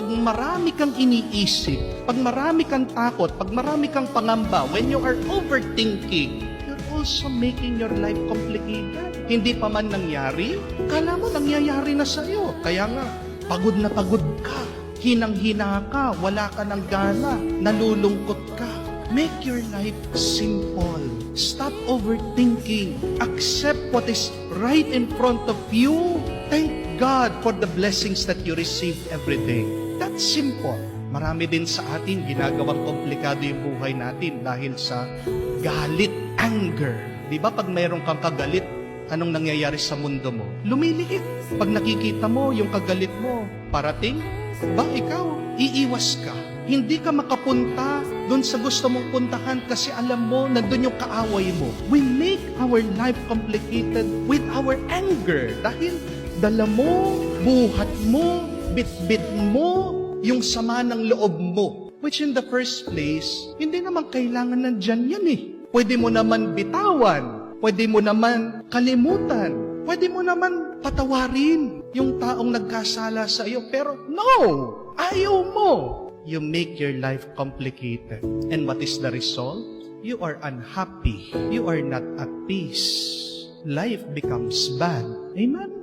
pag marami kang iniisip, pag marami kang takot, pag marami kang pangamba, when you are overthinking, you're also making your life complicated. Hindi pa man nangyari, kala mo nangyayari na sa'yo. Kaya nga, pagod na pagod ka, hinang-hina ka, wala ka ng gana, nalulungkot ka. Make your life simple. Stop overthinking. Accept what is right in front of you. Thank God for the blessings that you receive every day. That's simple. Marami din sa atin ginagawang komplikado yung buhay natin dahil sa galit, anger. Di ba pag mayroon kang kagalit, anong nangyayari sa mundo mo? Lumiliit. Pag nakikita mo yung kagalit mo, parating, ba ikaw, iiwas ka. Hindi ka makapunta doon sa gusto mong puntahan kasi alam mo na doon yung kaaway mo. We make our life complicated with our anger dahil dala mo, buhat mo, bit-bit mo, yung sama ng loob mo. Which in the first place, hindi naman kailangan nandyan yan eh. Pwede mo naman bitawan, pwede mo naman kalimutan, pwede mo naman patawarin yung taong nagkasala sa iyo. Pero no! Ayaw mo! You make your life complicated. And what is the result? You are unhappy. You are not at peace. Life becomes bad. Amen?